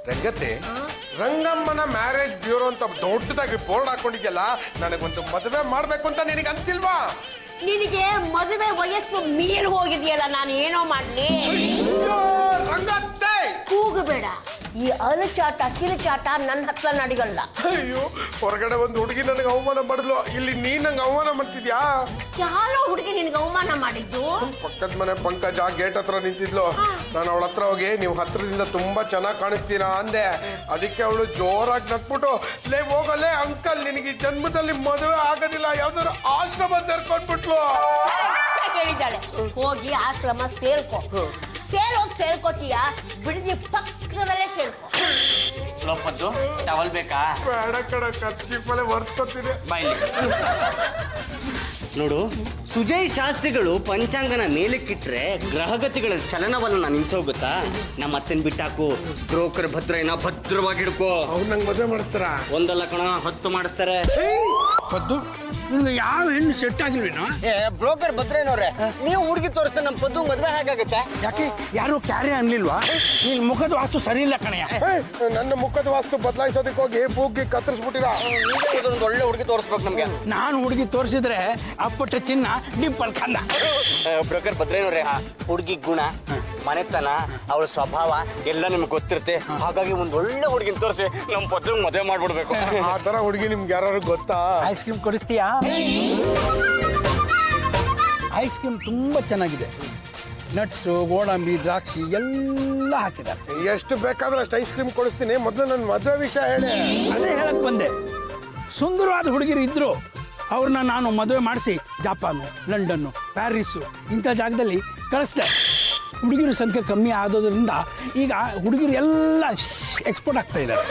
ರಂಗತ್ತೆ ರಂಗಮ್ಮನ marriage bureau ಅಂತ ದೊಡ್ಡದಾಗಿ board ಹಾಕೊಂಡಿದ್ಯಲ್ಲ, ನನಗೊಂದು ಮದುವೆ ಮಾಡ್ಬೇಕು ಅಂತ ನಿನಗೆ ಅನ್ಸಿಲ್ವಾ? ನಿನಗೆ ಮದುವೆ ವಯಸ್ಸು ಮೀರಿ ಹೋಗಿದೆಯಲ್ಲ, ನಾನು ಏನೋ ಮಾಡ್ಲಿ? ರಂಗತ್ತೆ ಕೂಗಬೇಡ. ಈ ಅಲಚಾಟ ಕಿಲಚಾಟ ನನ್ನ ಹತ್ರ ನಡೆಯಲ್ಲ. ಅಯ್ಯೋ, ಹೊರಗಡೆ ಒಂದು ಹುಡುಗಿ ನನಗೆ ಅವಮಾನ ಮಾಡಿದ್ಲು, ಇಲ್ಲಿ ನೀ ನಂಗೆ ಅವಮಾನ ಮಾಡ್ತಿದ್ಯಾ? ಯಾರೋ ಹುಡುಗಿ ನಿನ್ಗೆ ಅವಮಾನ ಮಾಡಿದ್ದು? ಪಕ್ಕದ ಮನೆ ಪಂಕಜ ಗೇಟ್ ಹತ್ರ ನಿಂತಿದ್ಲು. ನಾನು ಅವಳ ಹತ್ರ ಹೋಗಿ ನೀವು ಹತ್ರದಿಂದ ತುಂಬಾ ಚೆನ್ನಾಗಿ ಕಾಣಿಸ್ತೀರಾ ಅಂದೆ. ಅದಕ್ಕೆ ಅವಳು ಜೋರಾಗಿ ನಕ್ಬಿಟ್ಟು, ಲೇ ಹೋಗಲೇ ಅಂಕಲ್, ನಿನಗೆ ಜನ್ಮದಲ್ಲಿ ಮದುವೆ ಆಗೋದಿಲ್ಲ, ಯಾವ್ದಾದ್ರು ಆಶ್ರಮ ಸೇರ್ಕೊಂಡ್ಬಿಟ್ಲು. ಹೇಳಿದ್ದಾಳೆ, ಹೋಗಿ ಆಶ್ರಮ ಸೇರ್ಕೋತೀಯ, ಬಿಡದಿ ಪಕ್ಕದಲ್ಲೇ ಸೇರ್ಕೋ. ಲೋಪದ್ದು ಟವಲ್ ಬೇಕಾ? ಬೇಡ ಕಡ, ಕಚ್ಚಿಪ್ಪಲೆ ಒರ್ಸ್ಕೊತೀನಿ. ಬಾಯ್ಲಿ ನೋಡು, ಸುಜಯ್ ಶಾಸ್ತ್ರಿಗಳು ಪಂಚಾಂಗನ ಮೇಲಕ್ಕಿಟ್ರೆ ಗ್ರಹಗತಿಗಳ ಚಲನವಲನ ನಿಂತೋಗುತ್ತಾ? ನಮ್ಮ ಅತ್ತನ್ ಬಿಟ್ಟಾಕು, ಬ್ರೋಕರ್ ಭದ್ರಯ್ಯನ ಭದ್ರವಾಗಿ ಹಿಡ್ಕೋ. ಅವ್ರು ನಂಗೆ ಮದುವೆ ಮಾಡಿಸ್ತಾರ? ಒಂದಲ್ಲ ಕಣ, 10 ಮಾಡಿಸ್ತಾರೆ. ಪದ್ದು, ನಿಮ್ಗೆ ಯಾವ ಹೆಣ್ಣು ಸೆಟ್ ಆಗಿಲ್ವೇನೋ? ಬ್ರೋಕರ್ ಭದ್ರಯ್ಯನವ್ರೆ, ನೀವು ಹುಡುಗಿ ತೋರಿಸ್ತಾ ನಮ್ಮ ಪದ್ದು ಮದುವೆ ಹೇಗಾಗುತ್ತೆ? ಯಾಕೆ ಯಾರು ಕ್ಯಾರೆ ಅನ್ಲಿಲ್ವಾ? ನಿನ್ ಮುಖದ ವಾಸ್ತು ಸರಿ ಇಲ್ಲ ಕಣಯ್ಯ. ನನ್ನ ಮುಖದ ವಾಸ್ತು ಬದಲಾಯಿಸೋದಕ್ಕೆ ಹೋಗಿ ಬೂಗಿ ಕತ್ತರಿಸ್ಬಿಟ್ಟಿರ. ಒಂದು ಒಳ್ಳೆ ಹುಡುಗಿ ತೋರಿಸ್ಬೇಕು ನಮ್ಗೆ. ನಾನು ಹುಡುಗಿ ತೋರಿಸಿದ್ರೆ ಅಪ್ಪಟ್ಟ ಚಿನ್ನ ಡಿಂಪಲ್ ಕಲ್ಲ. ಬ್ರೋಕರ್ ಭದ್ರಯ್ಯನವ್ರೆ, ಹುಡುಗಿ ಗುಣ, ಮನೆತನ, ಅವಳ ಸ್ವಭಾವ ಎಲ್ಲ ನಿಮ್ಗೆ ಗೊತ್ತಿರುತ್ತೆ. ಹಾಗಾಗಿ ಒಂದು ಒಳ್ಳೆ ಹುಡುಗಿನ ತೋರಿಸಿ ನಮ್ಮ ಪದ್ದು ಮದುವೆ ಮಾಡ್ಬಿಡ್ಬೇಕು. ಆ ತರ ಹುಡುಗಿ ನಿಮ್ಗೆ ಯಾರು ಗೊತ್ತಾ? ಐಸ್ ಕ್ರೀಮ್ ಕೊಡಿಸ್ತೀಯಾ? ಐಸ್ ಕ್ರೀಮ್ ತುಂಬಾ ಚೆನ್ನಾಗಿದೆ. ನಟ್ಸು, ಗೋಡಂಬಿ, ದ್ರಾಕ್ಷಿ ಎಲ್ಲ ಹಾಕಿದ್ದಾರೆ. ಎಷ್ಟು ಬೇಕಾದ್ರೆ ಅಷ್ಟು ಐಸ್ ಕ್ರೀಮ್ ಕೊಡಿಸ್ತೀನಿ. ಮೊದಲು ನನ್ನ ಮದುವೆ ವಿಷಯ ಹೇಳಿ. ಅದೇ ಹೇಳಕ್ ಬಂದೆ. ಸುಂದರವಾದ ಹುಡುಗಿರು ಇದ್ರು, ಅವ್ರನ್ನ ನಾನು ಮದುವೆ ಮಾಡಿಸಿ ಜಪಾನು, ಲಂಡನ್ನು, ಪ್ಯಾರಿಸ್ಸು ಇಂಥ ಜಾಗದಲ್ಲಿ ಕಳಿಸ್ದೆ. ಹುಡುಗಿರ ಸಂಖ್ಯೆ ಕಮ್ಮಿ ಆಗೋದ್ರಿಂದ ಈಗ ಹುಡುಗಿರು ಎಲ್ಲ ಎಕ್ಸ್ಪೋರ್ಟ್ ಆಗ್ತಾ ಇದ್ದಾರೆ.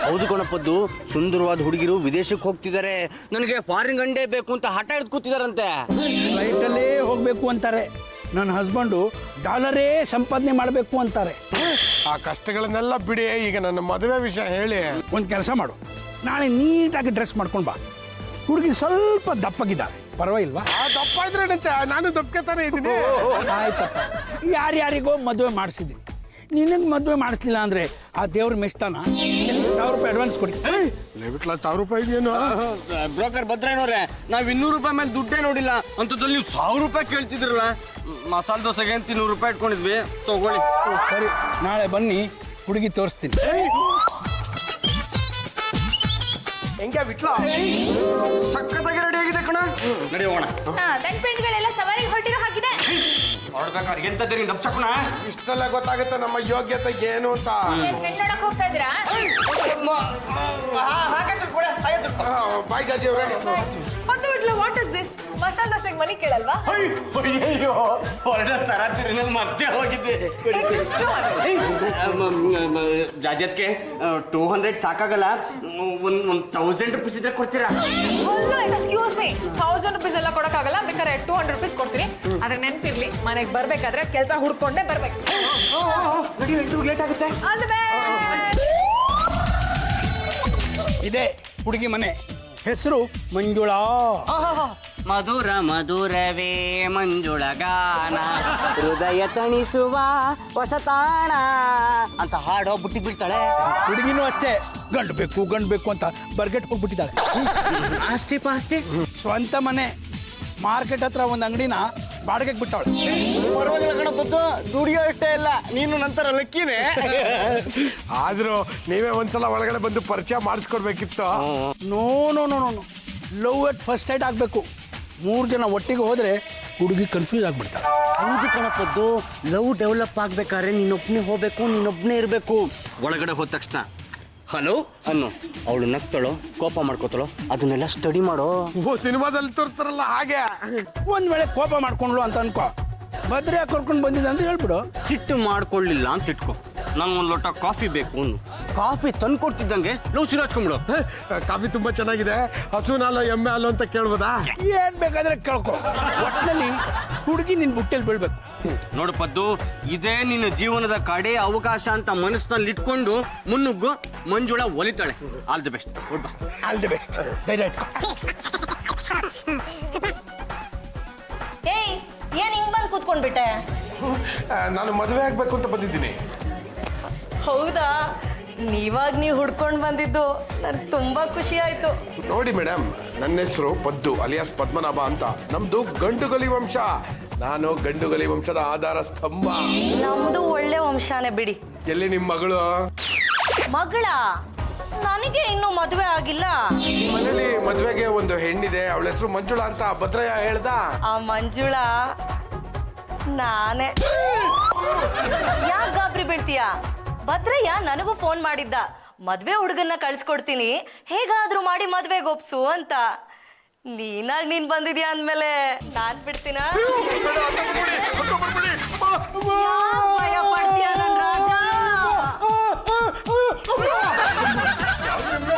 ಹೌದು ಕಣಪದ್ದು, ಸುಂದರವಾದ ಹುಡುಗಿರು ವಿದೇಶಕ್ಕೆ ಹೋಗ್ತಿದ್ದಾರೆ. ನನಗೆ ಫಾರಿನ್ ಗಂಡೇ ಬೇಕು ಅಂತ ಹಠ ಹಿಡಿದು ಕೂತಿದಾರಂತೆ. ಫ್ಲೈಟಲ್ಲೇ ಹೋಗಬೇಕು ಅಂತಾರೆ. ನನ್ನ ಹಸ್ಬೆಂಡು ಡಾಲರೇ ಸಂಪಾದನೆ ಮಾಡಬೇಕು ಅಂತಾರೆ. ಆ ಕಷ್ಟಗಳನ್ನೆಲ್ಲ ಬಿಡಿ, ಈಗ ನನ್ನ ಮದುವೆ ವಿಷಯ ಹೇಳಿ. ಒಂದು ಕೆಲಸ ಮಾಡು, ನಾಳೆ ನೀಟಾಗಿ ಡ್ರೆಸ್ ಮಾಡ್ಕೊಂಡು ಬಾ. ಹುಡುಗಿ ಸ್ವಲ್ಪ ದಪ್ಪಗಿದ್ದಾರೆ, ಪರವಾಗಿಲ್ವಾ? ಆ ದಪ್ಪ ಇದ್ರೆ ಏನಂತೆ, ನಾನು ದಪ್ಪತಾನೆ ಇದ್ದೀನಿ. ಆಯ್ತಪ್ಪ, ಯಾರ್ಯಾರಿಗೋ ಮದುವೆ ಮಾಡಿಸಿದ್ದೀನಿ. ನಿನಗೆ ಮದುವೆ ಮಾಡಿಸ್ಲಿಲ್ಲ ಅಂದ್ರೆ ಆ ದೇವ್ರ ಮೆಚ್ತಾನ? 1,000 ರೂಪಾಯಿ ಅಡ್ವಾನ್ಸ್ ಕೊಡಿ. ಲೆಬಿಟ್ಲ 1,000 ರೂಪಾಯಿ ಇದೆಯೇನು? ಬ್ರೋಕರ್ ಭದ್ರಯ್ಯನವ್ರೆ, ನಾವು 200 ರೂಪಾಯಿ ಮೇಲೆ ದುಡ್ಡೇ ನೋಡಿಲ್ಲ, ಅಂಥದ್ದಲ್ಲಿ ನೀವು 1,000 ರೂಪಾಯಿ ಕೇಳ್ತಿದ್ರಲ್ಲ. ಮಸಾಲೆ ದೋಸೆಗೆ ಅಂತ 200 ರೂಪಾಯಿ ಇಟ್ಕೊಂಡಿದ್ವಿ, ತಗೊಳ್ಳಿ. ಸರಿ, ನಾಳೆ ಬನ್ನಿ, ಹುಡುಗಿ ತೋರಿಸ್ತೀನಿ. ಹೆಂಗೆ ಬಿಟ್ಲ? ಸಕ್ಕತ್ತಾಗಿ ರೆಡಿ ಆಗಿದೆ ಕಣ, ನಡೆಯೋಣ. ಗಂಡ್ಪೆಣ್ಗಳೆಲ್ಲ ಸವಾರಿಗೆ ಹೊರಟಿರೋ ಹಾಕಿದೆ. ಹೊಡ್ಬೇಕಾದ್ರೆ ಎಂತದ್ದೇ ನೀನು ದಪ್ಸಕೋಣ. ಇಷ್ಟೆಲ್ಲ ಗೊತ್ತಾಗುತ್ತೆ ನಮ್ಮ ಯೋಗ್ಯತೆ ಏನು ಅಂತ. ಹೆಣ್ಣು ನೋಡಕ್ ಹೋಗ್ತಾ ಇದ್ದೀರಾ? ಬಾಯ್ ಜಾಜಿ ಅವ್ರೆ. ಒಂದು ಬಿಡ್ಲ, ವಾಟ್ ಇಸ್ ದಿಸ್? ಮಸಾಲೆ ದೋಸೆಗೆ ಮನಿ ಕೇಳಲ್ವಾ? ಅಯ್ಯೋ, ಹೊರಡ ತರ ತಿರುನಲ್ಲಿ ಮತ್ತೆ ಹೋಗಿದ್ದೆ. ಜಾಜತ್ಗೆ 200 ಸಾಕಾಗಲ್ಲ, ಒಂದು 1000 ರೂಪೀಸ್ ಇದ್ರೆ ಕೊಡ್ತೀರಾ? ಎಕ್ಸ್ಕ್ಯೂಸ್ ಮೀ, 1000 ರೂಪೀಸ್ ಎಲ್ಲ ಕೊಡಕ್ಕಾಗಲ್ಲ, ಬೇಕಾದ್ರೆ 200 ರೂಪೀಸ್ ಕೊಡ್ತೀನಿ. ಆದ್ರೆ ನೆನ್ಪಿರ್ಲಿ, ಮನೆಗೆ ಬರ್ಬೇಕಾದ್ರೆ ಕೆಲಸ ಹುಡ್ಕೊಂಡೇ ಬರ್ಬೇಕು. ಲೇಟ್ ಆಗುತ್ತೆ. All the best. ಇದೆ ಹುಡುಗಿ ಮನೆ, ಹೆಸರು ಮಂಜುಳಾ. ಮಧುರ ಮಧುರವೇ ಮಂಜುಳ ಗಾನ, ಹೃದಯ ತಣಿಸುವ ಹೊಸತಾಣ ಅಂತ ಹಾಡು ಬುಟ್ಟಿ ಬಿಡ್ತಾಳೆ. ಹುಡುಗಿನೂ ಅಷ್ಟೇ, ಗಂಡು ಬೇಕು ಅಂತ ಬರ್ಗೆಟ್ ಹೋಗ್ಬಿಟ್ಟಿದ್ದಾಳೆ. ಆಸ್ತಿ ಪಾಸ್ತಿ ಸ್ವಂತ ಮನೆ, ಮಾರ್ಕೆಟ್ ಹತ್ರ ಒಂದು ಅಂಗಡಿನ ಬಾಡಿಗೆಗೆ ಬಿಟ್ಟವಳು. ಪರವಾಗಿಲ್ಲ ಕಣಪತ್ತು, ದುಡಿಯೋ ಇಷ್ಟೇ ಇಲ್ಲ, ನೀನು ನಂತರ ಲಕ್ಕಿನೇ. ಆದ್ರೂ ನೀವೇ ಒಂದ್ಸಲ ಒಳಗಡೆ ಬಂದು ಪರಿಚಯ ಮಾಡಿಸ್ಕೊಡ್ಬೇಕಿತ್ತು. No no no no love at first sight ಆಗಬೇಕು. 3 ಜನ ಒಟ್ಟಿಗೆ ಹೋದ್ರೆ ಹುಡುಗಿ ಕನ್ಫ್ಯೂಸ್ ಆಗ್ಬಿಡ್ತಾಳೆ. ಹೌದು ಕಣಪದ್ದು, ಲವ್ ಡೆವಲಪ್ ಆಗ್ಬೇಕಾದ್ರೆ ನೀನೊಬ್ಬನೇ ಹೋಗ್ಬೇಕು, ನೀನೊಬ್ಬನೇ ಇರಬೇಕು. ಒಳಗಡೆ ಹೋದ ತಕ್ಷಣ ಹಲೋ ಅನ್ನು, ಅವಳು ನಗ್ತಾಳೋ ಕೋಪ ಮಾಡ್ಕೋತಾಳೋ ಅದನ್ನೆಲ್ಲ ಸ್ಟಡಿ ಮಾಡೋ. ಸಿನಿಮಾದಲ್ಲಿ ತೋರಿಸ್ತಾರಲ್ಲ ಹಾಗೆ. ಒಂದ್ ವೇಳೆ ಕೋಪ ಮಾಡ್ಕೊಂಡ್ಲು ಅಂತ ಅನ್ಕೋ, ಭದ್ರೆ ಕರ್ಕೊಂಡು ಬಂದಿದ್ದ ಅಂತ ಹೇಳ್ಬಿಡು. ಸಿಟ್ಟು ಮಾಡ್ಕೊಳ್ಳಿಲ್ಲ ಅಂತ ಇಟ್ಕೋ, ನಂಗೊಂದು ಲೋಟ ಕಾಫಿ ಬೇಕು ಅನ್ನು. ಕಾಫಿ ತಂದು ಕೊಡ್ತಿದ್ದಂಗೆ ಲವ್ ಶುರು ಹಚ್ಕೊಂಡ್ಬಿಡು. ಕಾಫಿ ತುಂಬಾ ಚೆನ್ನಾಗಿದೆ, ಹಸುವಿನ ಹಾಲು ಎಮ್ಮೆ ಹಾಲು ಅಂತ ಕೇಳ್ಬೋದಾ? ಏನ್ ಬೇಕಾದ್ರೆ ಕೇಳ್ಕೊ, ಒಟ್ಟಿನಲ್ಲಿ ಹುಡುಗಿ ನಿನ್ ಬುಟ್ಟೆಲ್ ಬೀಳ್ಬೇಕು. ನೋಡು ಪದ್ದು, ಇದೇ ನಿನ್ನ ಜೀವನದ ಕಡೆ ಅವಕಾಶ ಅಂತ ಮನಸ್ಸಿನಲ್ಲಿ ಇಟ್ಕೊಂಡು ಮುನ್ನುಗ್ಗು. ಮಂಜುಳ ಒಲಿತಾಳೆ. All the best. All the best. ಧೈರ್ಯ ಇಟ್ಕೊ. ಏಯ್, ಏನ್ ಹಿಂಗ್ ಬಂದು ಕೂತ್ಕೊಂಡ್ಬಿಟ್ಟೆ? ನಾನು ಮದುವೆ ಆಗ್ಬೇಕು ಅಂತ ಬಂದಿದ್ದೀನಿ. ಹೌದಾ? ನೀವು ಹುಡ್ಕೊಂಡು ಬಂದಿದ್ದು ನನ್ಗೆ ತುಂಬಾ ಖುಷಿ ಆಯ್ತು. ನೋಡಿ ಮೇಡಮ್, ನನ್ನ ಹೆಸರು ಪದ್ದು ಅಲಿಯಾಸ್ ಪದ್ಮನಾಭ ಅಂತ. ನಮ್ದು ಗಂಡುಗಲಿ ವಂಶ. ನಾನು ಗಂಡುಗಲಿ ವಂಶದ ಆಧಾರ ಸ್ತಂಭ. ನಮ್ದು ಒಳ್ಳೆ ವಂಶಾನೆ ಬಿಡಿ. ಎಲ್ಲಿ ನಿಮ್ಮ ಮಗಳು? ಮಗಳ? ನನಗೆ ಇನ್ನೂ ಮದುವೆ ಆಗಿಲ್ಲ. ನಿಮ್ಮ ಮನೇಲಿ ಮದ್ವೆಗೆ ಒಂದು ಹೆಣ್ಣಿದೆ, ಅವಳ ಹೆಸರು ಮಂಜುಳಾ ಅಂತ ಭದ್ರಯ್ಯ ಹೇಳ್ದ. ಆ ಮಂಜುಳಾ ನಾನೇ. ಯಾಕೆ ಗಾಬರಿ ಬೀಳ್ತೀಯ? ಭದ್ರಯ್ಯ ನನಗೂ ಫೋನ್ ಮಾಡಿದ್ದ, ಮದ್ವೆ ಹುಡುಗನ್ನ ಕಳ್ಸ್ಕೊಡ್ತೀನಿ, ಹೇಗಾದ್ರೂ ಮಾಡಿ ಮದ್ವೆಗೆ ಒಪ್ಸು ಅಂತ. ನೀನಾಗ್ ನೀನ್ ಬಂದಿದ್ಯಾ ಅಂದ್ಮೇಲೆ ನಾನ್ ಬಿಡ್ತೀನ? ಭಯ ಪಡ್ತೀಯ ನನ್ ರಾಜ?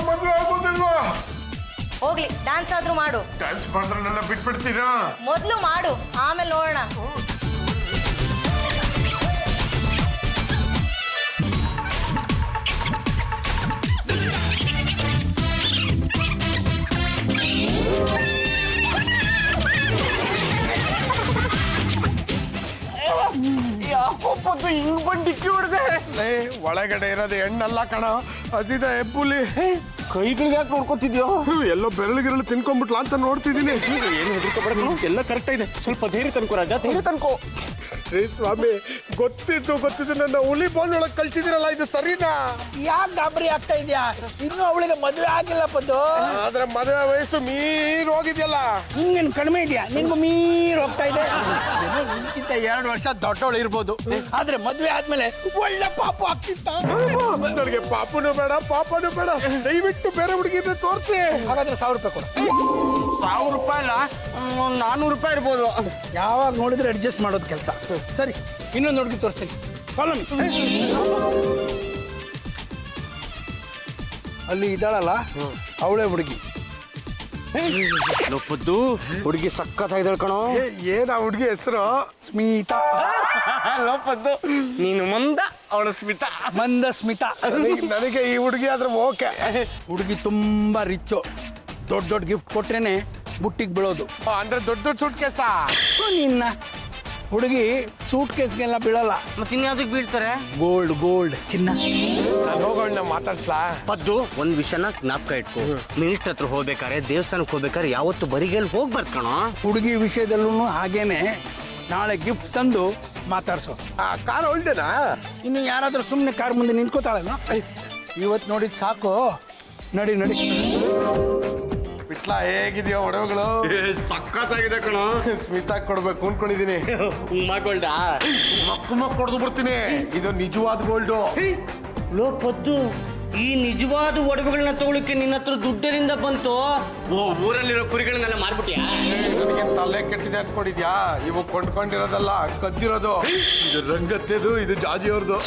ಮದ್ವೆ ಆಗೋದಿಲ್ವಾ? ಹೋಗ್ಲಿ, ಡ್ಯಾನ್ಸ್ ಆದ್ರೂ ಮಾಡು. ಡ್ಯಾನ್ಸ್ ಮಾಡಿದ್ರೆ ನನ್ನ ಬಿಟ್ಬಿಡ್ತೀರಾ? ಮೊದ್ಲು ಮಾಡು, ಆಮೇಲೆ ನೋಡೋಣ. ಹಿಂಗ್ ಬಂದು ಡಿಕ್ಕಿ ಹೊಡೆದೆ. ಒಳಗಡೆ ಇರೋದು ಹೆಣ್ಣಲ್ಲ ಕಣ, ಅದಿದೆ ಹೆಬ್ಬುಲಿ. ಕೈಗಳಿಗೆ ಯಾಕೆ ನೋಡ್ಕೊತಿದ್ಯೋ? ಎಲ್ಲೋ ಬೆರಳಿಗಿರಳು ತಿನ್ಕೊಂಡ್ಬಿಟ್ಲಾ ಅಂತ ನೋಡ್ತಿದ್ದೀನಿ. ಏನು ಹೆದರ್ಕೋಬೇಡ, ಎಲ್ಲ ಕರೆಕ್ಟ್ ಇದೆ. ಸ್ವಲ್ಪ ಧೈರ್ಯ ತನ್ಕೋ ರಾಜ, ಧೈರ್ಯ ತನ್ಕೋ. ರೀ ಸ್ವಾಮಿ, ಗೊತ್ತಿದ್ದು ನನ್ನ ಹುಲಿ ಬೋನ್ ಒಳಗೆ ಕಳ್ಸಿದಿರಲ್ಲ, ಇದು ಸರಿನಾ? ಯಾಕೆ ಗಾಬರಿ ಆಗ್ತಾ ಇದೆಯಾ? ಇನ್ನೂ ಅವಳಿಗೆ ಮದುವೆ ಆಗಿಲ್ಲ ಪದ್ದು. ಆದ್ರೆ ಮದುವೆ ವಯಸ್ಸು ಮೀರ್ ಹೋಗಿದ್ಯಲ್ಲ. ಹಿಂಗೇನು ಕಡಿಮೆ ಇದೆಯಾ? ನಿನ್ಗೂ ಮೀರ್ ಹೋಗ್ತಾ ಇದೆ. ಇದಕ್ಕಿಂತ 2 ವರ್ಷ ದೊಡ್ಡವಳು ಇರ್ಬೋದು, ಆದ್ರೆ ಮದುವೆ ಆದ್ಮೇಲೆ ಒಳ್ಳೆ ಪಾಪು ಆಗ್ತಿತ್ತ. ನನಗೆ ಪಾಪನು ಬೇಡ, ಪಾಪನು ಬೇಡ. ದಯವಿಟ್ಟು ಬೇರೆ ಹುಡುಗಿದ್ರೆ ತೋರಿಸಿ. ಹಾಗಾದ್ರೆ 1000 ರೂಪಾಯಿ ಕೊಡು. 1000 ರೂಪಾಯಿ ಅಲ್ಲ, 400 ರೂಪಾಯಿ ಇರ್ಬೋದು. ಯಾವಾಗ ನೋಡಿದ್ರೆ ಅಡ್ಜಸ್ಟ್ ಮಾಡೋದು ಕೆಲಸ. ಸರಿ, ಇನ್ನೊಂದು ಹುಡುಗಿ ತೋರಿಸ್ತೀನಿ. Follow me. ಅಲ್ಲಿ ಇದ್ದಾಳಲ್ಲ, ಅವಳೇ ಹುಡುಗಿ. ಲೋಪದ್ದು ಹುಡುಗಿ ಸಕ್ಕತ್ತಾಗಿದ್ದಾಳೆ ಕಣೋ. ಏನ ಹುಡುಗಿ ಹೆಸರು? ಸ್ಮಿತಾ. ಲೋಪದ್ದು ನೀನು ಮಂದ, ಅವಳು ಸ್ಮಿತಾ. ಮಂದ ಸ್ಮಿತಾ. ನನಗೆ ಈ ಹುಡುಗಿ ಆದ್ರೆ ಓಕೆ. ಹುಡುಗಿ ತುಂಬಾ ರಿಚ್ಚು. ದೊಡ್ಡ ದೊಡ್ಡ ಗಿಫ್ಟ್ ಕೊಟ್ರೇನೆ ಬುಟ್ಟಿಗೆ ಬೀಳೋದು. ಅಂದ್ರೆ ದೊಡ್ಡ ದೊಡ್ಡ ಸೂಟ್ ಕೇಸ. ನಿನ್ನ ಹುಡುಗಿ ಸೂಟ್ ಕೇಸ್ಗೆಲ್ಲ ಬೀಳಲ್ಲ. ಮತ್ತೆ ಇನ್ಯಾವ್ದಕ್ಕೆ ಬೀಳ್ತಾರೆ? ಗೋಲ್ಡ್ ಗೋಲ್ಡ್ ಚಿನ್ನ. ಹೋಗೋಣ ಮಾತಾಡ್ಸ್ಲಾ? ಪದ್ದು, ಒಂದ್ ವಿಷಯನ ಜ್ಞಾಪಕ ಇಟ್ಕೋ. ಮಿನಿಸ್ಟರ್ ಹತ್ರ ಹೋಗ್ಬೇಕಾರೆ, ದೇವಸ್ಥಾನಕ್ಕೆ ಹೋಗ್ಬೇಕಾರೆ ಯಾವತ್ತು ಬರಿಗೇಲಿ ಹೋಗ್ಬಾರ್ದು ಕಣೋ. ಹುಡುಗಿ ವಿಷಯದಲ್ಲೂ ಹಾಗೇನೆ. ನಾಳೆ ಗಿಫ್ಟ್ ತಂದು ಮಾತಾಡ್ಸೋ. ಕಾರ್ ಹೊಲ್ದೇನಾ? ಇನ್ನು ಯಾರಾದ್ರೂ ಸುಮ್ಮನೆ ಕಾರ್ ಮುಂದೆ ನಿಂತ್ಕೋತಾಳಲ್ಲ, ಇವತ್ತು ನೋಡಿದ್ ಸಾಕು. ನಡಿ ನಡಿ. ಬಿಟ್ಲಾ, ಹೇಗಿದೆಯೋ ಒಡವೆಗಳು? ಸಕ್ಕತ್ತಾಗಿದೆ ಕಣೋ. ಸ್ಮಿತಾ ಕೊಡ್ಬೇಕು ಅನ್ಕೊಂಡಿದೀನಿ. ಮಗೋಲ್ಡ ಮಕ್ಕ ಕೊಡ್ದು ಬಿಡ್ತೀನಿ. ಇದು ನಿಜವಾದ ಗೋಲ್ಡು. ಲೋಪದ್ದು, ಈ ನಿಜವಾದ ಒಡವೆಗಳನ್ನ ತಗೊಳಕ್ಕೆ ನಿನ್ನ ಹತ್ರ ದುಡ್ಡರಿಂದ ಬಂತು? ಊರಲ್ಲಿರೋ ಕುರಿಗಳನ್ನೆಲ್ಲ ಮಾರ್ಬಿಟ್ಯಾ? ನನಗೆ ತಲೆ ಕೆಟ್ಟಿದೆ ಅನ್ಕೊಂಡಿದ್ಯಾ? ಇವು ಕೊಂಡ್ಕೊಂಡಿರೋದಲ್ಲ, ಕದ್ದಿರೋದು. ಇದು ರಂಗತ್ತೆದು, ಇದು ಜಾಜಿಯವ್ರದ್ದು.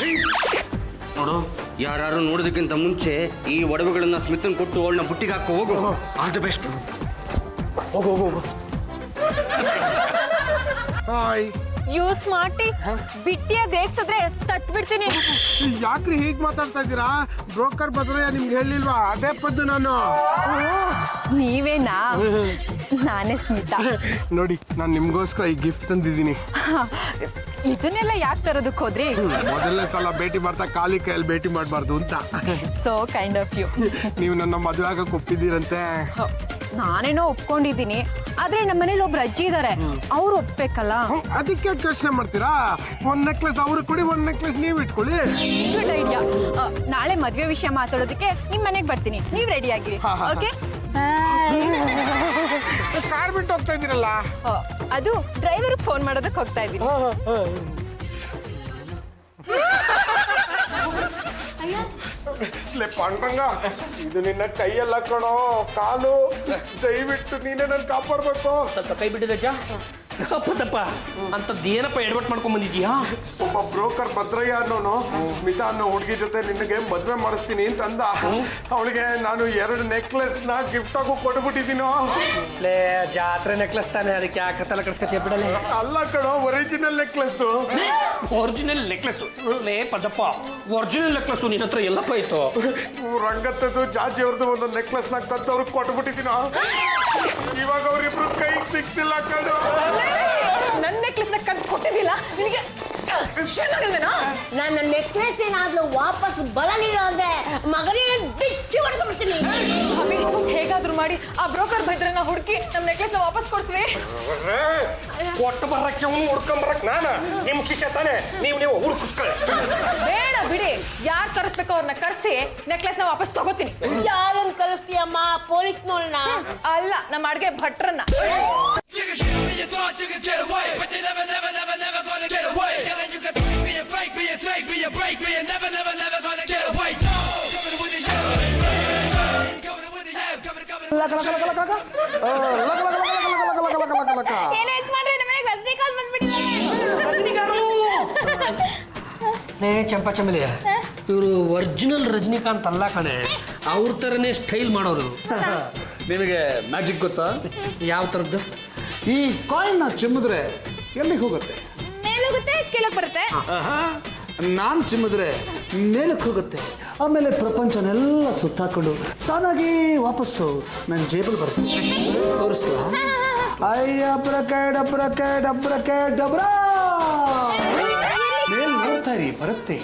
ನೋಡು, ಯಾರು ನೋಡೋದಕ್ಕಿಂತ ಮುಂಚೆ ಈ ಒಡವೆಗಳನ್ನ ಸ್ಮಿತನ್ ಕೊಟ್ಟು ಅವಳನ್ನ ಬುಟ್ಟಿಗೆ ಹಾಕೋ. ಹೋಗು, ಆಲ್ ದ ಬೆಸ್ಟ್. ಹೋಗು ಹೋಗು ಹೋಗು. ಹಾಯ್. ಯು ಸ್ಮಾರ್ಟಿ, ಬಿಟ್ಟಿಯಾಗಿ ರೇಗ್ಸಿದ್ರೆ ತಟ್ಬಿಡ್ತೀನಿ. ಯಾಕ್ರಿ ಹೀಗ್ ಮಾತಾಡ್ತಾ ಇದ್ದೀರಾ? ಬ್ರೋಕರ್ ಭದ್ರಯ್ಯ ನಿಮ್ಗೆ ಹೇಳಿಲ್ವಾ? ಅದೇ ಪದ್ದು ನಾನು. ನೀವೇನಾ? ನಾನೇ ಸ್ಮಿತಾ. ನೋಡಿ, ನಾನು ನಿಮ್ಗೋಸ್ಕರ ಈ ಗಿಫ್ಟ್ ತಂದಿದ್ದೀನಿ. ಇದನ್ನೆಲ್ಲ ಯಾಕೆ ತರೋದಕ್ಕೆ ಹೋದ್ರಿ? ಮೊದಲನೇ ಸಲ ಭೇಟಿ ಮಾಡ್ತಾ ಖಾಲಿ ಕೈಯಲ್ಲಿ ಭೇಟಿ ಮಾಡಬಾರ್ದು ಅಂತ. So kind of you. ನೀವು ನನ್ನ ಮದುವೆ ಆಗಕ್ಕೆ ಒಪ್ಪಿದ್ದೀರಂತೆ. ನಾನೇನೋ ಒಪ್ಕೊಂಡಿದ್ದೀನಿ, ಆದ್ರೆ ನಮ್ಮ ಮನೇಲಿ ಒಬ್ರು ಅಜ್ಜಿ ಇದಾರೆ, ಅವ್ರು ಒಪ್ಬೇಕಲ್ಲ. ಅದಕ್ಕೆ ಯೋಚನೆ ಮಾಡ್ತೀರಾ? ಒಂದ್ ನೆಕ್ಲೆಸ್ ಅವ್ರಿಗೆ ಕೊಡಿ, ಒಂದ್ ನೆಕ್ಲೆಸ್ ನೀವು ಇಟ್ಕೊಳ್ಳಿ. Good idea. ನಾಳೆ ಮದ್ವೆ ವಿಷಯ ಮಾತಾಡೋದಕ್ಕೆ ನಿಮ್ ಮನೆಗೆ ಬರ್ತೀನಿ, ನೀವ್ ರೆಡಿ ಆಗಿರಿ. ಓಕೆ? ಕಾರ್ ಬಿಟ್ಟು ಹೋಗ್ತಾ ಇದ್ದೀರಲ್ಲ? ಅದು ಡ್ರೈವರ್ ಫೋನ್ ಮಾಡೋದಕ್ಕೆ ಹೋಗ್ತಾ ಇದ್ದೀನಿ. ಪಾಂಡ್ರಂಗ, ಇದು ನಿನ್ನ ಕೈಯಲ್ಲ ಕಣೋ, ಕಾಲು. ದಯವಿಟ್ಟು ನೀನೇ ನನ್ನ ಕಾಪಾಡ್ಬೇಕು. ಸ್ವಲ್ಪ ಕೈ ಬಿಟ್ಟಿದಜ್ಜ. ತಪ್ಪ ಅಂತದ್ದೇನಪ್ಪ ಎಡವಟ್ ಮಾಡ್ಕೊಂಡ್ ಬಂದಿದ್ಯಾ? ಒಬ್ಬ ಬ್ರೋಕರ್ ಭದ್ರಯ್ಯ ಅನ್ನೋನು ಸ್ಮಿತಾ ಅನ್ನೋ ಹುಡುಗಿ ಜೊತೆ ನಿನಗೆ ಮದ್ವೆ ಮಾಡಿಸ್ತೀನಿ ಅಂತ ಅಂದ. ಅವಳಿಗೆ ನಾನು 2 ನೆಕ್ಲೆಸ್ ನ ಗಿಫ್ಟ್ ಆಗು ಕೊಟ್ಬಿಟ್ಟಿದ್ದೀನೋ. ಲೇ, ಜಾತ್ರೆ ನೆಕ್ಲೆಸ್ ತಾನೆ, ಅದಕ್ಕೆ ಯಾಕೆ ತಲೆ ಕಡ್ಸ್ಕೊತೀಯ? ಬಿಡಲೇ. ಅಲ್ಲ ಕಣೋ, ಒರಿಜಿನಲ್ ನೆಕ್ಲೆಸ್. Original necklace? ಲೇ ಪದಪ್ಪ, ಒರಿಜಿನಲ್ ನೆಕ್ಲೆಸ್ ನಿನ್ನ ಹತ್ರ ಎಲ್ಲಪ್ಪ ಇತ್ತು? ರಂಗತ್ತದು ಜಾಜಿ ಅವ್ರದ್ದು ಒಂದು ನೆಕ್ಲೆಸ್ ನ ಕದ್ದು ಅವ್ರಿಗೆ ಕೊಟ್ಬಿಟ್ಟಿದ್ದೀನೋ. ಇವಾಗ ಅವ್ರಿಬ್ರು ಕೈಗೆ ಸಿಕ್ತಿಲ್ಲ ಕಣೋ. ನನ್ನ ನೆಕ್ಲೆಸ್ ನ ಕದ್ದು ಕೊಟ್ಟಿದ್ದಿಲ್ಲ ನಿನಗೆ. ನನ್ನ ನೆಕ್ಲೆಸ್ ಏನಾದ್ರೂ ವಾಪಸ್ ಬರಲಿಲ್ಲ ಅಂದ್ರೆ ಮಗನೇ ಬಿಚ್ಚಿ ಹೊಡ್ಕೊಂಡ್ಬಿಡ್ತೀನಿ. ಅಭಿ ಹೇಗಾದ್ರೂ ಮಾಡಿ ಆ ಬ್ರೋಕರ್ ಭದ್ರನ ಹುಡುಕಿ ನಮ್ ನೆಕ್ಲೆಸ್ ನ ವಾಪಸ್ ಕೊಡ್ಸ್ರಿ. ಕೊಟ್ಟು ಬರಕ್ಕೆ ಅವ್ನು ಹುಡ್ಕೊಂಬರಕ್ ನಾನು ನಿಮ್ ಶಿಷ್ಯ ತಾನೆ ನೀವು ಹುಡುಕಿಸ್ಕೊಳ್ಳಿ. ಬೇಡ ಬಿಡಿ, ಯಾರ್ ಕರೆಸ್ಬೇಕೋ ಅವ್ರನ್ನ ಕರ್ಸಿ ನೆಕ್ಲೆಸ್ ನ ವಾಪಸ್ ತಗೋತೀನಿ. ಯಾರನ್ನ ಕಳಿಸ್ತೀಯಮ್ಮ? ಪೊಲೀಸ್ನೋಳ್ನ? ಅಲ್ಲ, ನಮ್ಮ ಅಡ್ಗೆ ಭಟ್ರನ್ನ. You can kill me, you thought you could get away, but you never gonna get away. Telling you can break me, you break me, you take me, you break me, you never gonna get away. No, coming with the yell, coming with the yell, coming. ಏನು ಹೆಚ್ಚು ಮಾಡ್ರಿ, ನಮ್ಮ ಮನೆಗೆ ರಜನಿಕಾಂತ್ ಬಂದ್ಬಿಟ್ಟಿದ್ದಾರೆ. ಚಂಪಾ ಚಂಬಲಿ ಇವರು original Rajinikanth ಅಲ್ಲ ಕಣೆ, ಅವ್ರ ಥರನೇ ಸ್ಟೈಲ್ ಮಾಡೋರು. ನಿನಗೆ ಮ್ಯಾಜಿಕ್ ಗೊತ್ತಾ? ಯಾವ ಥರದ್ದು? ಈ ಕಾಯಿನ್ನ ಚಿಮ್ಮಿದ್ರೆ ಎಲ್ಲಿಗೆ ಹೋಗುತ್ತೆ? ಮೇಲೋಗುತ್ತೆ, ಕೆಳಗೆ ಬರುತ್ತೆ. ನಾನು ಚಿಮ್ಮಿದ್ರೆ ಮೇಲಕ್ಕೆ ಹೋಗುತ್ತೆ, ಆಮೇಲೆ ಪ್ರಪಂಚನೆಲ್ಲ ಸುತ್ತಾಕೊಂಡು ತಾನಾಗಿ ವಾಪಸ್ಸು ನನ್ನ ಜೇಬಲ್ ಬರುತ್ತೆ. ತೋರಿಸ್ತಾ? ಅಯ್ಯ ಡಬ್ರ ಮೇಲ್ ನೋಡ್ತಾ ಇರಿ, ಬರುತ್ತೆ.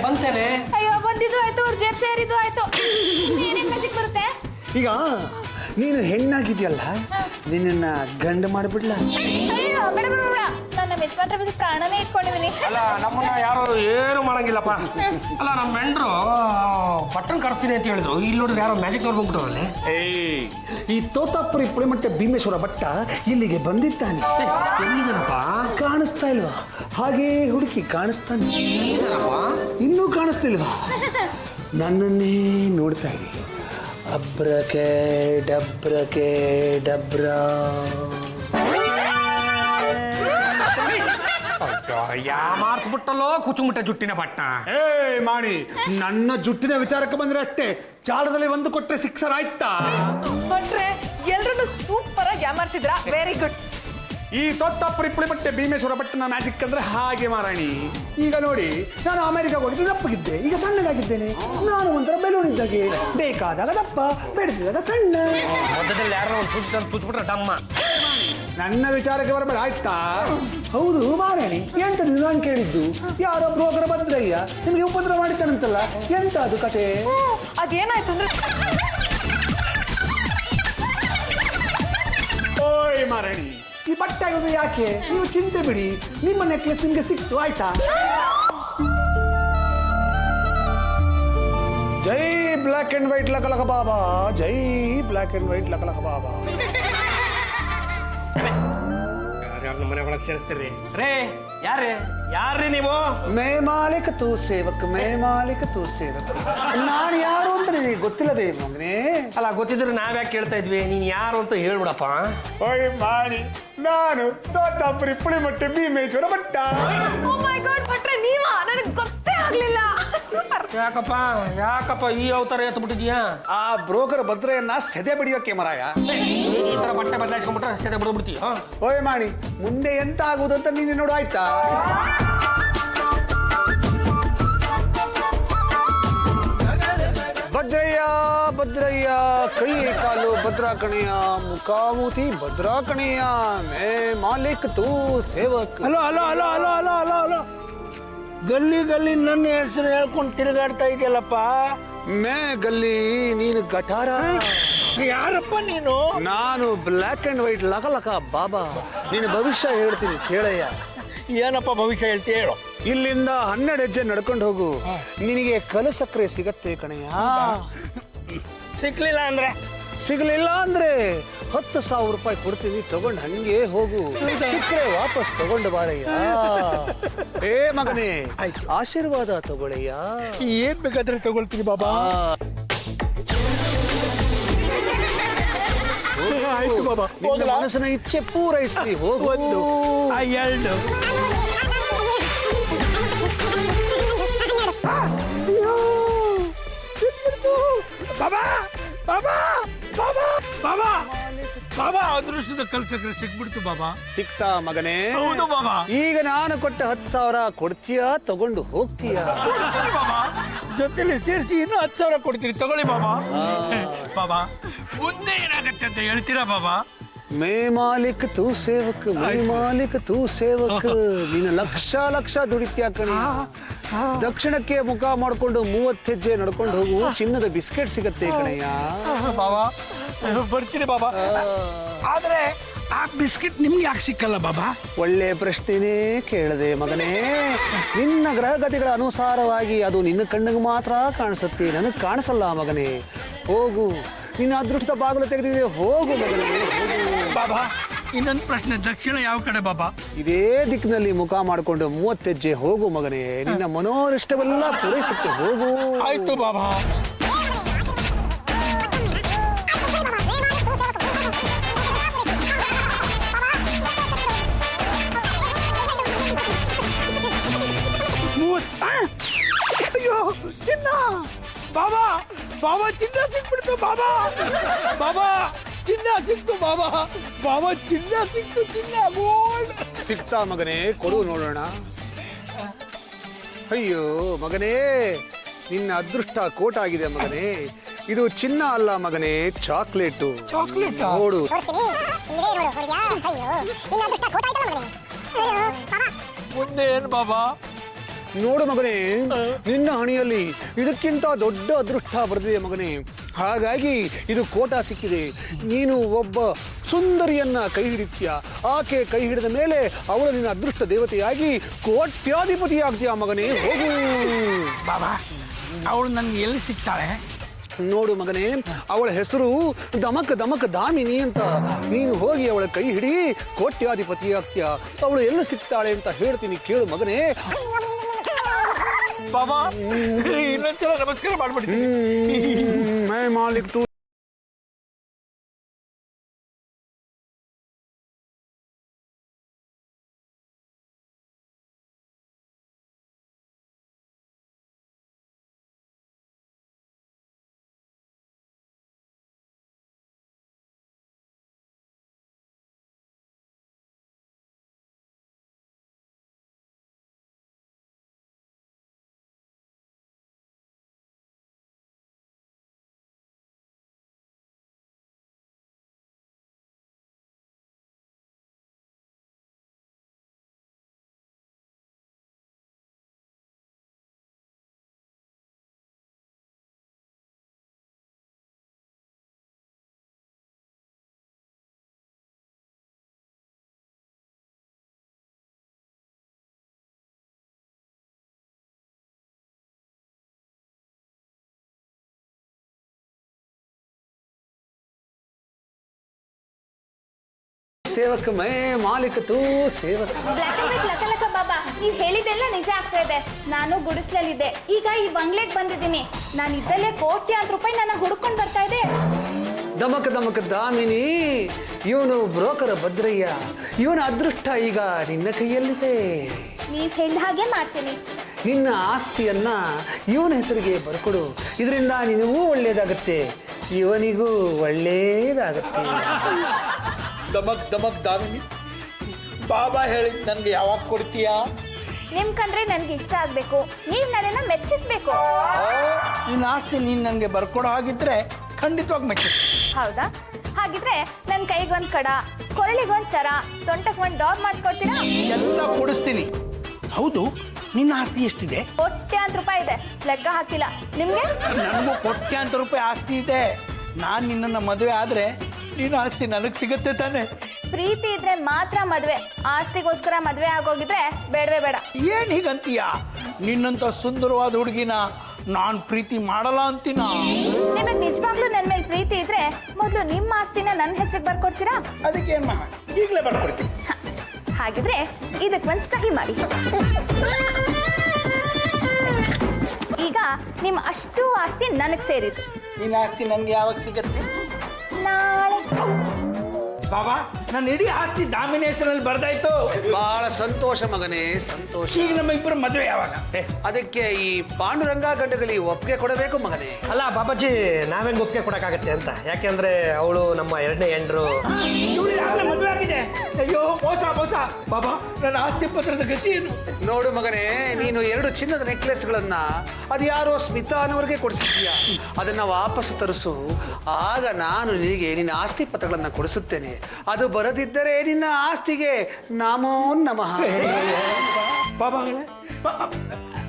ಬಂತೇನೆ. ಅಯ್ಯೋ, ಬಂದಿದ್ದು ಆಯ್ತು, ಅವ್ರ ಜೇಬ್ ಸೇರಿದ್ದು ಆಯ್ತು. ಏನೇನ್ ಮ್ಯಾಜಿಕ್ ಬರುತ್ತೆ? ಈಗ ನೀನು ಹೆಣ್ಣಾಗಿದ್ಯಲ್ಲ, ನಿನ್ನ ಗಂಡು ಮಾಡಿಬಿಡ್ಲ? ಅಯ್ಯೋ, ಬೇಡ ಬೇಡ ಬೇಡ, ನಾನು ನಮ್ಮ ಯಜಮಾನ್ರ ಮೇಲೆ ಪ್ರಾಣನೇ ಇಟ್ಕೊಂಡಿದ್ದೀನಿ. ಅಲ್ಲ, ನಮ್ಮನ್ನ ಯಾರು ಏನು ಮಾಡಂಗಿಲ್ಲಪ್ಪ. ಅಲ್ಲ, ನಮ್ಮ ಮೆಂಡ್ರು ಬಟನ್ ಕರ್ತೀನಿ ಅಂತ ಹೇಳಿದ್ರು, ಇಲ್ಲಿ ನೋಡಿದ್ರೆ ಯಾರೋ ಮ್ಯಾಜಿಕ್ ಅವ್ರು ಬಂದ್ಬಿಟ್ಟವ್ರಲ್ಲೇ. ಏಯ್, ಈ ತೋತಾಪುರಿ ಪುಳಿಮಟ್ಟೆ ಭೀಮೇಶ್ವರ ಭಟ್ಟ ಇಲ್ಲಿಗೆ ಬಂದಿದ್ದಾನೆ. ಎಲ್ಲಿದ್ದಾನಪ್ಪ? ಕಾಣಿಸ್ತಾ ಇಲ್ವಾ? ಹಾಗೇ ಹುಡುಕಿ ಕಾಣಿಸ್ತಾನೆ. ಇನ್ನೂ ಕಾಣಿಸ್ತಿಲ್ವಾ? ನನ್ನನ್ನೇ ನೋಡ್ತಾ ಇರಿ. ಅಬ್ರಕೆ ಡಬ್ರಾ. ಯಾ ಮಾರ್ಸ್ಬಿಟ್ಟಲ್ಲೋ ಕುಚುಮುಟ್ಟೆ ಜುಟ್ಟಿನ ಬಟ್ಟ. ಏ ಮಾಡಿ, ನನ್ನ ಜುಟ್ಟಿನ ವಿಚಾರಕ್ಕೆ ಬಂದ್ರೆ ಅಷ್ಟೇ, ಜಾಲದಲ್ಲಿ ಒಂದು ಕೊಟ್ಟರೆ ಸಿಕ್ಸರ್ ಆಯ್ತಾ? ಭಟ್ರೆ, ಎಲ್ರನ್ನೂ ಸೂಪರ್ ಆಗಿ ಯಾಮಾರಿಸಿದ್ರ. Very good. ಈ ತೊತ್ತಪ್ಪರಿ ಪುಳಿಮಟ್ಟೆ ಭೀಮೇಶ್ವರ ಭಟ್ಟನ ಮ್ಯಾಜಿಕ್ ಅಂದ್ರೆ ಹಾಗೆ ಮಾರಾಣಿ. ಈಗ ನೋಡಿ, ನಾನು ಅಮೆರಿಕಾಗೆ ಹೋಗಿದ್ದು ದಪ್ಪಗಿದ್ದೆ, ಈಗ ಸಣ್ಣಗಾಗಿದ್ದೇನೆ. ನಾನು ಒಂಥರ ಬೆಲೂನ್ ಇದ್ದಾಗೆ, ಬೇಕಾದಾಗ ದಪ್ಪ, ಬೇಡದಿದ್ದಾಗ ಸಣ್ಣ. ಮಧ್ಯದಲ್ಲಿ ಯಾರೋ ಒಂದು ಚುಚ್ಬಿಟ್ರೆ ಡಮ್ಮ. ನನ್ನ ವಿಚಾರಕ್ಕೆ ಬರಬೇಡ ಆಯ್ತಾ? ಹೌದು ಮಾರಾಣಿ, ಎಂತದ್ದು ನಾನು ಕೇಳಿದ್ದು? ಯಾರೋ ಬ್ರೋಕರ್ ಭದ್ರಯ್ಯ ನಿಮಗೆ ಉಪದ್ರ ಮಾಡಿದ್ದಾನಂತಲ್ಲ, ಎಂತ ಅದು ಕತೆ? ಅದೇನಾಯ್ತು ಅಂದ್ರೆ, ಓಯ್ ಮಾರಾಣಿ, ಈ ಬಟ್ಟೆ ಆಗೋದು ಯಾಕೆ? ನೀವು ಚಿಂತೆ ಬಿಡಿ, ನಿಮ್ಮ ನೆಕ್ಲೆಸ್ ನಿಮ್ಗೆ ಸಿಕ್ತು ಆಯ್ತಾ? ಜೈ ಬ್ಲ್ಯಾಕ್ ಅಂಡ್ ವೈಟ್ ಲಕಲಕ ಬಾಬಾ, ಜೈ ಬ್ಲ್ಯಾಕ್ ಅಂಡ್ ವೈಟ್ ಲಕಲಕ ಬಾಬಾ. ಯಾರ್ಯಾರ ಮನೆ ಒಳಗೆ ಸೇರಿಸ್ತೀರಿ ರೇ? ಯಾರ್ರೀ ನೀವು? ಮೇ ಮಾಲಿಕ ತೂ ಸೇವಕ್, ಮೇ ಮಾಲಿಕ ತೂ ಸೇವಕ್. ನಾನು ಯಾರು ಅಂತ ನಿನಗೆ ಗೊತ್ತಿಲ್ಲದೆ ಮಗನೇ? ಅಲ್ಲ, ಗೊತ್ತಿದ್ರೆ ನಾವ್ಯಾಕೆ ಕೇಳ್ತಾ ಇದ್ವಿ? ನೀನ್ ಯಾರು ಅಂತ ಹೇಳ್ಬಿಡಪ್ಪ. ಓಯ್ ಮಾಡಿ, ನಾನು ತೋತಾಪುರಿ ಪುಳಿಮಟ್ಟೆ ಭೀಮೇಶ್ವರ ಭಟ್ಟ. ಓ ಮೈ ಗಾಡ್ ಭಟ್ರೆ, ನೀವಾ? ನನಗೆ ಗೊತ್ತೇ ಆಗ್ಲಿಲ್ಲ. ಸೂಪರ್. ಯಾಕಪ್ಪ ಈ ಅವತಾರ ಎತ್ಬಿಟ್ಟಿದ್ಯಾ? ಆ ಬ್ರೋಕರ್ ಭದ್ರೆಯನ್ನ ಸೆದೆ ಬಡಿಯೋಕೆ ಮರಾಯ. ಈ ತರ ಬಟ್ಟೆ ಬದಲಾಯಿಸ್ಕೊಂಡ್ಬಿಟ್ರೆ ಸೆದೆ ಬಿಡ್ಬಿಡ್ತೀಯ. ಓಯ್ ಮಾಡಿ, ಮುಂದೆ ಎಂತ ಆಗುವುದಂತ ನೀನು ನೋಡು ಆಯ್ತಾ? ಭದ್ರಯ್ಯ ಕೈ ಕಾಲು ಭದ್ರಾ ಕಣೆಯ, ಮುಖಾಮೂತಿ ಭದ್ರಾ ಕಣೆಯ, ಮೇ ಮಾಲಿಕ್ ತೂ Sevak. Hello hello hello hello hello hello hello, ಗಲ್ಲಿ ನನ್ನ ಹೆಸರು ಹೇಳ್ಕೊಂಡು ತಿರುಗಾಡ್ತಾ ಇದೆಯಲ್ಲಪ್ಪ. ಮೇ ಗಲ್ಲಿ, ನೀನು ಗಟಾರ. ಯಾರಪ್ಪ ನೀನು? ನಾನು ಬ್ಲ್ಯಾಕ್ ಅಂಡ್ ವೈಟ್ ಲಕಲಕ ಬಾಬಾ. ನೀನು ಭವಿಷ್ಯ ಹೇಳ್ತೀನಿ ಕೇಳಯ್ಯ. ಏನಪ್ಪ ಭವಿಷ್ಯ ಹೇಳ್ತೀಯ ಹೇಳು. ಇಲ್ಲಿಂದ 12 ಹೆಜ್ಜೆ ನಡ್ಕೊಂಡು ಹೋಗು, ನಿನಗೆ ಕಲಸಕ್ರೆ ಸಿಗತ್ತೆ ಕಣಯ್ಯ. ಸಿಕ್ಲಿಲ್ಲ ಅಂದ್ರೆ? ಸಿಗ್ಲಿಲ್ಲ ಅಂದ್ರೆ 10,000 ರೂಪಾಯಿ ಕೊಡ್ತೀನಿ, ತಗೊಂಡು ಹಂಗೆ ಹೋಗು. ಸಿಕ್ಕರೆ ವಾಪಸ್ ತಗೊಂಡು ಬಾರಯ್ಯ. ಏ ಮಗನೇ, ಆಶೀರ್ವಾದ ತಗೊಳ್ಳಯ್ಯ. ಏನ್ ಬೇಕಾದ್ರೆ ತಗೊಳ್ತೀನಿ ಬಾಬಾ. ಆಯ್ತು ಬಾಬಾ, ನಿನ್ನ ಮನಸ್ಸಿನ ಇಚ್ಛೆ ಪೂರೈಸ್ತೀನಿ, ಹೋಗು. ಒಂದು ಎರಡು. ಬಾಬಾ ಬಾಬಾ ಬಾಬಾ ಬಾಬಾ ಬಾಬಾ, ಅದೃಷ್ಟದ ಕಲ್ಸಕ್ರೆ ಸಿಕ್ಬಿಡ್ತು ಬಾಬಾ. ಸಿಕ್ತಾ ಮಗನೇ? ಹೌದು ಬಾಬಾ. ಈಗ ನಾನು ಕೊಟ್ಟ 10,000 ಕೊಡ್ತೀಯಾ, ತಗೊಂಡು ಹೋಗ್ತೀಯಾ? ಬಾಬಾ, ಜೊತೆಲಿ ಸೇರಿಸಿ ಇನ್ನೂ 10,000 ಕೊಡ್ತೀನಿ, ತಗೊಳ್ಳಿ ಬಾಬಾ. ಬಾಬಾ, ಮುಂದೆ ಏನಾಗತ್ತೆ ಅಂತ ಹೇಳ್ತೀರಾ ಬಾಬಾ? ಮೇ ಮಾಲಿಕ್ ತೂ ಸೇವಕ್ ಮೈ ಮಾಲಿಕ್ ತೂ ಸೇವಕ್ ನೀನು ಲಕ್ಷ ಲಕ್ಷ ದುಡಿತ್ಯಾ ಕಣಿ. ದಕ್ಷಿಣಕ್ಕೆ ಮುಖ ಮಾಡಿಕೊಂಡು 30 ಹೆಜ್ಜೆ ನಡ್ಕೊಂಡು ಹೋಗು, ಚಿನ್ನದ ಬಿಸ್ಕೆಟ್ ಸಿಗತ್ತೆ ಕಣಯ್ಯ. ಬಾಬಾ ಬರ್ತೀನಿ ಬಾಬಾ. ಆದ್ರೆ ಆ ಬಿಸ್ಕೆಟ್ ನಿಮ್ಗೆ ಯಾಕೆ ಸಿಕ್ಕಲ್ಲ ಬಾಬಾ? ಒಳ್ಳೆ ಪ್ರಶ್ನೆನೇ ಕೇಳದೆ ಮಗನೇ. ನಿನ್ನ ಗ್ರಹಗತಿಗಳ ಅನುಸಾರವಾಗಿ ಅದು ನಿನ್ನ ಕಣ್ಣಿಗೆ ಮಾತ್ರ ಕಾಣಿಸುತ್ತೆ, ನನಗೆ ಕಾಣಿಸಲ್ಲ ಮಗನೇ. ಹೋಗು, ನಿನ್ನ ಅದೃಷ್ಟದ ಬಾಗಿಲು ತೆಗೆದಿದೆ, ಹೋಗು ಮಗನೇ ಹೋಗು. ಬಾಬಾ ಇನ್ನೊಂದು ಪ್ರಶ್ನೆ, ದಕ್ಷಿಣ ಯಾವ ಕಡೆ ಬಾಬಾ? ಇದೇ ದಿಕ್ಕಿನಲ್ಲಿ ಮುಖ ಮಾಡಿಕೊಂಡು 30 ಹೆಜ್ಜೆ ಹೋಗು ಮಗನೇ, ನಿನ್ನ ಮನೋರಿಷ್ಟವೆಲ್ಲ ಪೂರೈಸುತ್ತೆ, ಹೋಗು. ಆಯ್ತು ಬಾಬಾ. ಅಯ್ಯೋ ಚಿನ್ನ ಬಾಬಾ, ಬಾಬಾ ಚಿನ್ನ ಸಿಕ್ಬಿಡ್ತು ಬಾಬಾ, ಬಾಬಾ ಚಿನ್ನ ಸಿಕ್ತು ಬಾಬಾ, ಬಾಬಾ ಚಿನ್ನ ಸಿಕ್ತು, ಚಿನ್ನ ಗೋಲ್ಡ್ ಸಿಗ್ತಾ ಮಗನೇ, ಕೊಡು ನೋಡೋಣ. ಅಯ್ಯೋ ಮಗನೇ, ನಿನ್ನ ಅದೃಷ್ಟ ಕೋಟಾಗಿದೆ ಮಗನೇ. ಇದು ಚಿನ್ನ ಅಲ್ಲ ಮಗನೇ, ಚಾಕ್ಲೇಟು. ಚಾಕ್ಲೇಟ್ ನೋಡು. ಮುಂದೆ ಏನು ಬಾಬಾ? ನೋಡು ಮಗನೇ, ನಿನ್ನ ಹಣಿಯಲ್ಲಿ ಇದಕ್ಕಿಂತ ದೊಡ್ಡ ಅದೃಷ್ಟ ಬರೆದಿದೆ ಮಗನೇ. ಹಾಗಾಗಿ ಇದು ಕೋಟ ಸಿಕ್ಕಿದೆ. ನೀನು ಒಬ್ಬ ಸುಂದರಿಯನ್ನ ಕೈ ಹಿಡಿತೀಯ, ಆಕೆ ಕೈ ಹಿಡಿದ ಮೇಲೆ ಅವಳು ನಿನ್ನ ಅದೃಷ್ಟ ದೇವತೆಯಾಗಿ ಕೋಟ್ಯಾಧಿಪತಿ ಆಗ್ತೀಯ ಮಗನೇ, ಹೋಗು. ಬಾಬಾ ಅವಳು ನನ್ಗೆ ಎಲ್ಲಿ ಸಿಗ್ತಾಳೆ? ನೋಡು ಮಗನೇ, ಅವಳ ಹೆಸರು ದಮಕ್ ದಮಕ್ ದಾಮಿನಿ ಅಂತ. ನೀನು ಹೋಗಿ ಅವಳ ಕೈ ಹಿಡಿ, ಕೋಟ್ಯಾಧಿಪತಿ ಆಗ್ತೀಯ. ಅವಳು ಎಲ್ಲಿ ಸಿಗ್ತಾಳೆ ಅಂತ ಹೇಳ್ತೀನಿ, ಕೇಳು ಮಗನೇ. ಬಾಬಾ ಇನ್ನೊಂದ್ಸಲ ನಮಸ್ಕಾರ ಮಾಡ್ಬಿಡ್ತೀನಿ. ಮೈ ಮಾಲಿಕ್ ತೂ ಸೇವಕ ಮೈ ಮಾಲಿಕ ತೂ ಸೇವಕ. ಬ್ಲ್ಯಾಕ್ ಅಂಡ್ ವೈಟ್ ಲಕ ಲಕ ಬಾಬಾ, ನೀವು ಹೇಳಿದ್ದೆಲ್ಲ ನಿಜ ಆಗ್ತಾ ಇದೆ. ನಾನು ಗುಡಿಸ್ಲಲ್ಲಿದ್ದೆ, ಈಗ ಈ ಬಂಗ್ಲೆಗೆ ಬಂದಿದ್ದೀನಿ. ನಾನು ಇದ್ದಲ್ಲೇ ಕೋಟ್ಯಾಂತರ ರೂಪಾಯಿ ನನ್ನ ಹುಡ್ಕೊಂಡು ಬರ್ತಾ ಇದೆ. ದಮಕ ದಮಕ ದಾಮಿನಿ, ಇವನು ಬ್ರೋಕರ್ ಭದ್ರಯ್ಯ. ಇವನ ಅದೃಷ್ಟ ಈಗ ನಿನ್ನ ಕೈಯಲ್ಲಿದೆ. ನೀವು ಹೇಳಿದ ಹಾಗೆ ಮಾಡ್ತೀನಿ. ನಿನ್ನ ಆಸ್ತಿಯನ್ನ ಇವನ ಹೆಸರಿಗೆ ಬರ್ಕೊಡು, ಇದರಿಂದ ನಿನಗೂ ಒಳ್ಳೇದಾಗತ್ತೆ, ಇವನಿಗೂ ಒಳ್ಳೇದಾಗತ್ತೆ. ದಮಕ್ ದಮಕ್ ದಾಮಿನಿ, ಬಾಬಾ ಹೇಳಿದ್ ನನ್ಗೆ ಯಾವಾಗ ಕೊಡ್ತೀಯಾ? ನಿಮ್ ಕಂಡ್ರೆ ನನ್ಗೆ ಇಷ್ಟ ಆಗ್ಬೇಕು, ನೀವು ನನ್ನನ್ನ ಮೆಚ್ಚಿಸ್ಬೇಕು. ನಿನ್ನ ಆಸ್ತಿ ನೀನು ನನಗೆ ಬರ್ಕೊಡೋ ಹಾಗಿದ್ರೆ ಖಂಡಿತವಾಗಿ ಮೆಚ್ಚಿಸ್. ಹೌದಾ? ಹಾಗಿದ್ರೆ ನನ್ನ ಕೈಗೊಂದು ಕಡ, ಕೊರಳಿಗೊಂದು ಸರ, ಸೊಂಟಕ್ಕೆ ಒಂದು ಡಾಗ್ ಮಾಡಿಸ್ಕೊಡ್ತೀರಾ? ಎಲ್ಲ ಕೊಡಿಸ್ತೀನಿ. ಹೌದು, ನಿನ್ನ ಆಸ್ತಿ ಎಷ್ಟಿದೆ? ಕೋಟ್ಯಾಂತರ ರೂಪಾಯಿ ಇದೆ, ಲೆಕ್ಕ ಹಾಕಿಲ್ಲ. ನಿಮ್ಗೆ? ನನಗೂ ಕೋಟ್ಯಾಂತರ ರೂಪಾಯಿ ಆಸ್ತಿ ಇದೆ. ನಾನು ನಿನ್ನನ್ನು ಮದುವೆ ಆದ್ರೆ ನಿನ್ನ ಆಸ್ತಿ ನನಗೆ ಸಿಗುತ್ತೆ ತಾನೆ? ಪ್ರೀತಿ ಇದ್ರೆ ಮಾತ್ರ ಮದ್ವೆ, ಆಸ್ತಿಗೋಸ್ಕರ ಮದ್ವೆ ಆಗೋಗಿದ್ರೆ ಬೇಡವೇ ಬೇಡ. ಏನ್ ಹೀಗಂತೀಯ? ನಿನ್ನಂತ ಸುಂದರವಾದ ಹುಡುಗಿನ ನಾನು ಪ್ರೀತಿ ಮಾಡಲ್ಲ ಅಂತೀನ? ನಿಮಗೆ ನಿಜವಾಗ್ಲೂ ನನ್ನ ಮೇಲೆ ಪ್ರೀತಿ ಇದ್ರೆ ಮೊದಲು ನಿಮ್ಮ ಆಸ್ತಿನ ನನ್ನ ಹೆಸರಿಗೆ ಬರ್ಕೊಡ್ತೀರಾ? ಅದಕ್ಕೆ ಏನ್ ಮಾಡ, ಈಗಲೇ ಬರ್ಕೊಡ್ತೀನಿ. ಹಾಗಿದ್ರೆ ಇದಕ್ಕೆ ಒಂದು ಸಹಿ ಮಾಡಿ. ಈಗ ನಿಮ್ಮ ಅಷ್ಟು ಆಸ್ತಿ ನನಗೆ ಸೇರಿದ್ದು. ನಿನ್ನ ಆಸ್ತಿ ನನಗೆ ಯಾವಾಗ ಸಿಗತ್ತೆ? ನಾಳೆ. ಬಾಬಾ, ನನ್ನ ಇಡೀ ಆಸ್ತಿ ಡಾಮಿನೇಷನ್ ಬರ್ದಾಯ್ತು. ಬಹಳ ಸಂತೋಷ ಮಗನೇ, ಸಂತೋಷ. ಈಗ ನಮ್ಮ ಇಬ್ಬರು ಮದುವೆ ಯಾವಾಗ? ಅದಕ್ಕೆ ಈ ಪಾಂಡುರಂಗ ಗಂಡಗಲಿ ಒಪ್ಪಿಗೆ ಕೊಡಬೇಕು ಮಗನೇ. ಅಲ್ಲ ಬಾಬಾಜಿ, ನಾವೇಂಗ್ ಒಪ್ಪಿಗೆ ಕೊಡಕ್ಕಾಗತ್ತೆ ಅಂತ. ಯಾಕೆಂದ್ರೆ ಅವಳು ನಮ್ಮ ಎರಡನೇ ಹೆಂಡ್ರು. ಮದುವೆ ಇದೆ. ಅಯ್ಯೋ ಮೋಸ ಮೋಸ. ಬಾಬಾ ನನ್ನ ಆಸ್ತಿ ಪತ್ರದ ಗತಿ ಏನು? ನೋಡು ಮಗನೇ, ನೀನು 2 ಚಿನ್ನದ ನೆಕ್ಲೆಸ್ಗಳನ್ನ ಅದು ಯಾರೋ ಸ್ಮಿತಾ ಅನ್ನೋರಿಗೆ ಕೊಡಿಸಿದ್ಯಾ, ಅದನ್ನ ವಾಪಸ್ ತರಿಸು. ಆಗ ನಾನು ನಿನಗೆ ನಿನ್ನ ಆಸ್ತಿ ಪತ್ರಗಳನ್ನ ಕೊಡಿಸುತ್ತೇನೆ. ಅದು ಬರದಿದ್ದರೆ ನಿನ್ನ ಆಸ್ತಿಗೆ ನಮೋ ನಮಃ. ಬಾಬಾಗಳೇ,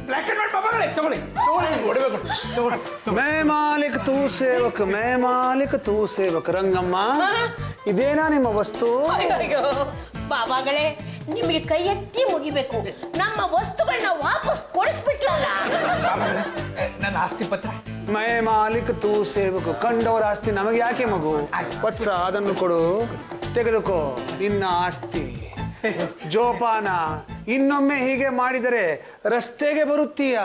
ಬ್ಲ್ಯಾಕ್ ಅಂಡ್ ವೈಟ್ ಬಾಬಾಗಳೇ, ತಗೊಳ್ಳಿ ತಗೊಳ್ಳಿ, ಒಡವೆ ಕೊಟ್ಟು ತಗೊಳ್ಳಿ. ಮೇ ಮಾಲಿಕ್ ತೂ ಸೇವಕ್, ಮೇ ಮಾಲಿಕ್ ತೂ ಸೇವಕ್. ರಂಗಮ್ಮ, ಇದೇನಾ ನಿಮ್ಮ ವಸ್ತು? ಅಯ್ಯೋ ಬಾಬಾಗಳೇ, ನಿಮಗೆ ಕೈ ಎತ್ತಿ ಮುಗಿಬೇಕು. ನಮ್ಮ ವಸ್ತುಗಳನ್ನ ವಾಪಸ್ ಕೊಡಿಸ್ಬಿಟ್ಲಲ್ಲ. ಬಾಬಾಗಳೇ, ನನ್ನ ಆಸ್ತಿ ಪತ್ರ. ಮೇ ಮಾಲಿಕ್ ತೂ ಸೇವಕ್. ಕಂಡವರ ಆಸ್ತಿ ನಮಗೆ ಯಾಕೆ ಮಗು? ವತ್ಸ, ಅದನ್ನು ಕೊಡು, ತೆಗೆದುಕೋ ನಿನ್ನ ಆಸ್ತಿ. ಜೋಪಾನ, ಇನ್ನೊಮ್ಮೆ ಹೀಗೆ ಮಾಡಿದರೆ ರಸ್ತೆಗೆ ಬರುತ್ತೀಯ.